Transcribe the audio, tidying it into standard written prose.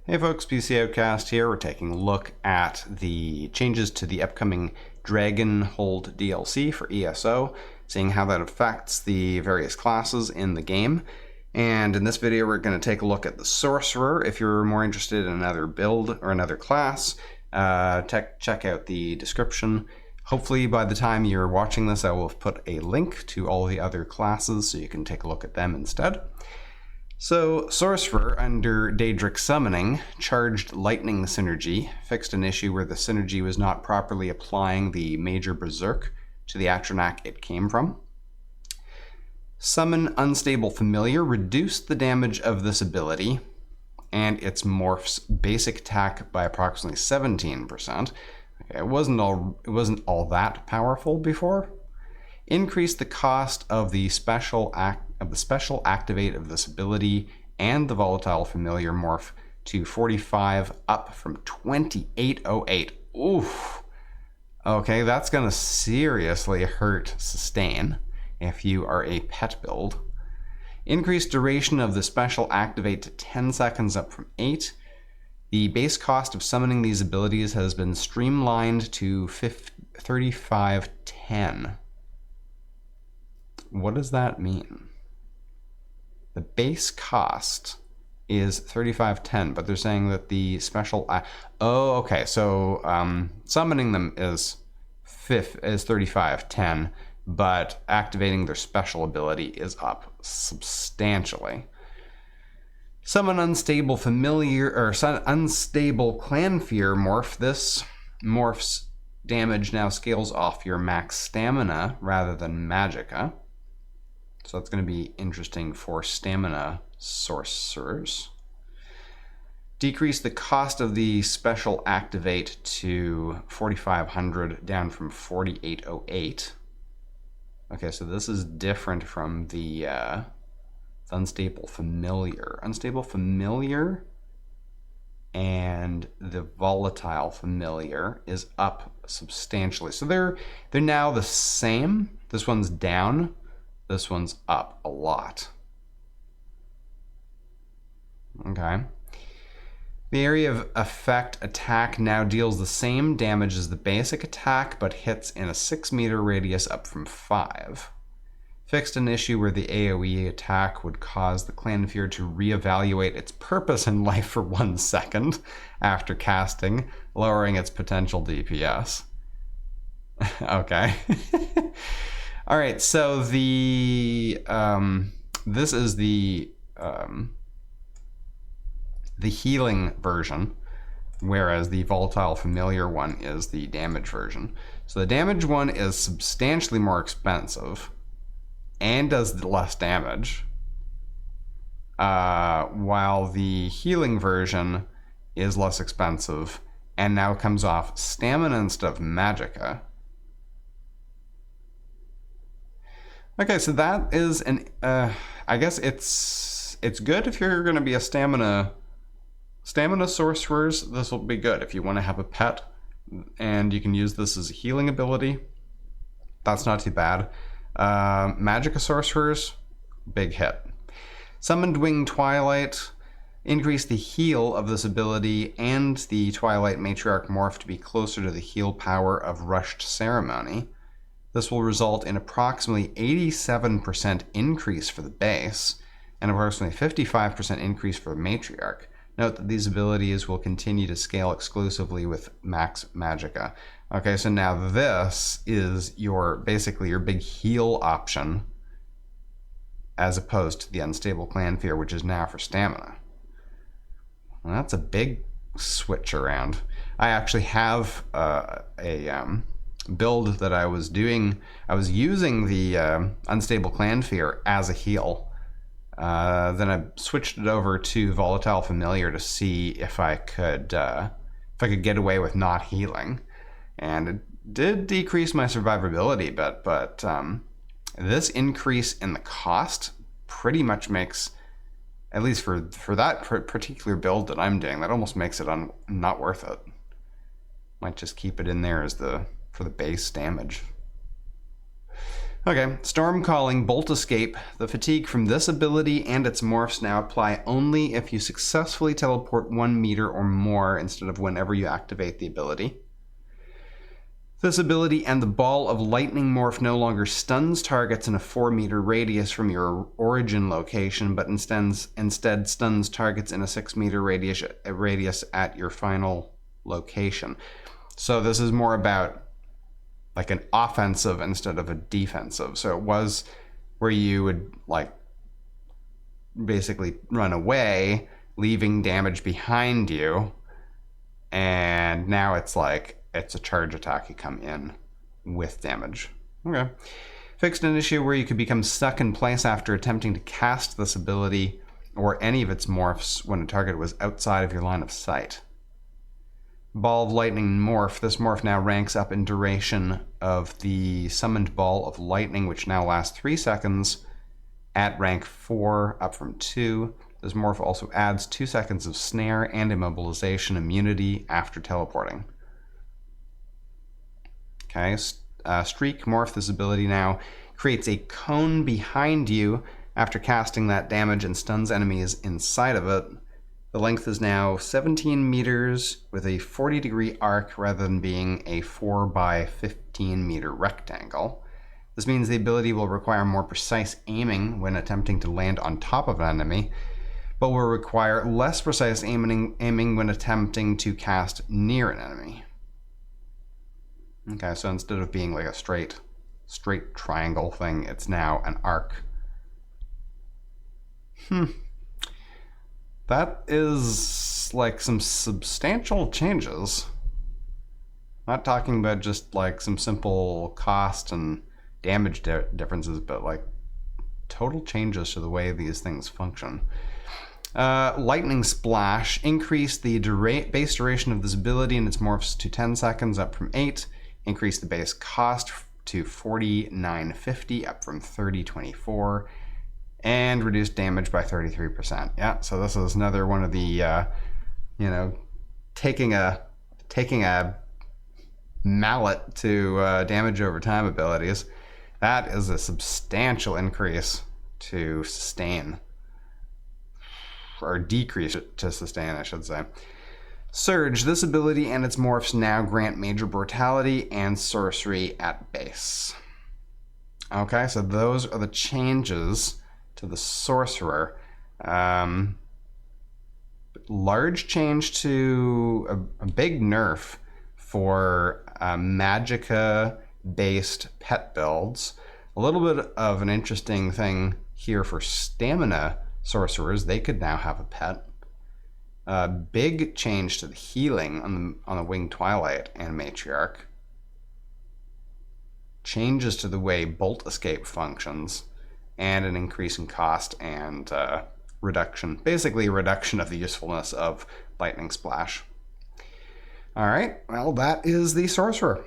Hey folks, PC Outcast here. We're taking a look at the changes to the upcoming Dragonhold DLC for ESO, seeing how that affects the various classes in the game. And in this video we're going to take a look at the Sorcerer. If you're more interested in another build or another class, check out the description. Hopefully by the time you're watching this I will have put a link to all the other classes so you can take a look at them instead. So, Sorcerer, under Daedric Summoning, charged Lightning Synergy, fixed an issue where the synergy was not properly applying the Major Berserk to the Atronach it came from. Summon Unstable Familiar reduced the damage of this ability and its morph's basic attack by approximately 17%. Okay, it wasn't all that powerful before. Increased the cost of the special activate of this ability and the volatile familiar morph to 45 up from 2808. Oof. Okay, that's gonna seriously hurt sustain if you are a pet build. Increased duration of the special activate to 10 seconds up from 8. The base cost of summoning these abilities has been streamlined to 3510. What does that mean? The base cost is 3510, but they're saying that the special... oh, okay, so summoning them is 3510, but activating their special ability is up substantially. Summon Unstable Familiar, or Unstable Clan Fear morph. This morph's damage now scales off your max stamina rather than magicka. So that's going to be interesting for stamina sorcerers. Decrease the cost of the special activate to 4,500 down from 4,808. Okay, so this is different from the Unstable Familiar. Unstable Familiar and the Volatile Familiar is up substantially. So they're now the same. This one's down. This one's up a lot. Okay. The area of effect attack now deals the same damage as the basic attack, but hits in a 6-meter radius up from 5. Fixed an issue where the AoE attack would cause the Clan Fear to reevaluate its purpose in life for 1 second after casting, lowering its potential DPS. Okay. All right, so the this is the healing version, whereas the volatile familiar one is the damage version. So the damage one is substantially more expensive and does less damage, while the healing version is less expensive and now comes off stamina instead of magicka. Okay, so that is an, I guess it's good if you're going to be a stamina sorcerers. This will be good if you want to have a pet and you can use this as a healing ability. That's not too bad. Magicka sorcerers, big hit. Summoned Winged Twilight, increase the heal of this ability and the Twilight Matriarch morph to be closer to the heal power of Rushed Ceremony. This will result in approximately 87% increase for the base and approximately 55% increase for the Matriarch. Note that these abilities will continue to scale exclusively with max magicka. Okay, so now this is basically your big heal option as opposed to the Unstable Clan Fear, which is now for stamina. Well, that's a big switch around. I actually have a build that I was doing. I was using the Unstable Clan Fear as a heal. Then I switched it over to Volatile Familiar to see if I could get away with not healing, and it did decrease my survivability, but this increase in the cost pretty much makes, at least for that particular build that I'm doing, that almost makes it not worth it. Might just keep it in there as for the base damage. Okay, Storm Calling, Bolt Escape. The fatigue from this ability and its morphs now apply only if you successfully teleport 1 meter or more instead of whenever you activate the ability. This ability and the Ball of Lightning morph no longer stuns targets in a 4-meter radius from your origin location, but instead stuns targets in a 6-meter radius at your final location. So this is more about like an offensive instead of a defensive. So it was where you would like basically run away, leaving damage behind you, and now it's like it's a charge attack. You come in with damage. Okay. Fixed an issue where you could become stuck in place after attempting to cast this ability or any of its morphs when a target was outside of your line of sight. Ball of Lightning morph. This morph now ranks up in duration of the summoned Ball of Lightning, which now lasts 3 seconds at rank 4, up from 2. This morph also adds 2 seconds of snare and immobilization immunity after teleporting. Okay, Streak morph. This ability now creates a cone behind you after casting that damage and stuns enemies inside of it. The length is now 17 meters with a 40-degree arc rather than being a 4 by 15 meter rectangle. This means the ability will require more precise aiming when attempting to land on top of an enemy, but will require less precise aiming when attempting to cast near an enemy. Okay, so instead of being like a straight triangle thing, it's now an arc. That is like some substantial changes. Not talking about just like some simple cost and damage differences, but like total changes to the way these things function. Lightning Splash. Increase the base duration of this ability and its morphs to 10 seconds, up from 8. Increase the base cost to $49.50, up from $30.24. And reduce damage by 33%. Yeah, so this is another one of the, taking a mallet to damage over time abilities. That is a substantial increase to sustain. Or decrease to sustain, I should say. Surge. This ability and its morphs now grant major brutality and sorcery at base. Okay, so those are the changes to the Sorcerer. Large change to a big nerf for Magicka-based pet builds. A little bit of an interesting thing here for stamina sorcerers. They could now have a pet. Big change to the healing on the Winged Twilight and Matriarch. Changes to the way Bolt Escape functions, and an increase in cost and basically a reduction of the usefulness of Lightning Splash. All right, well, that is the Sorcerer.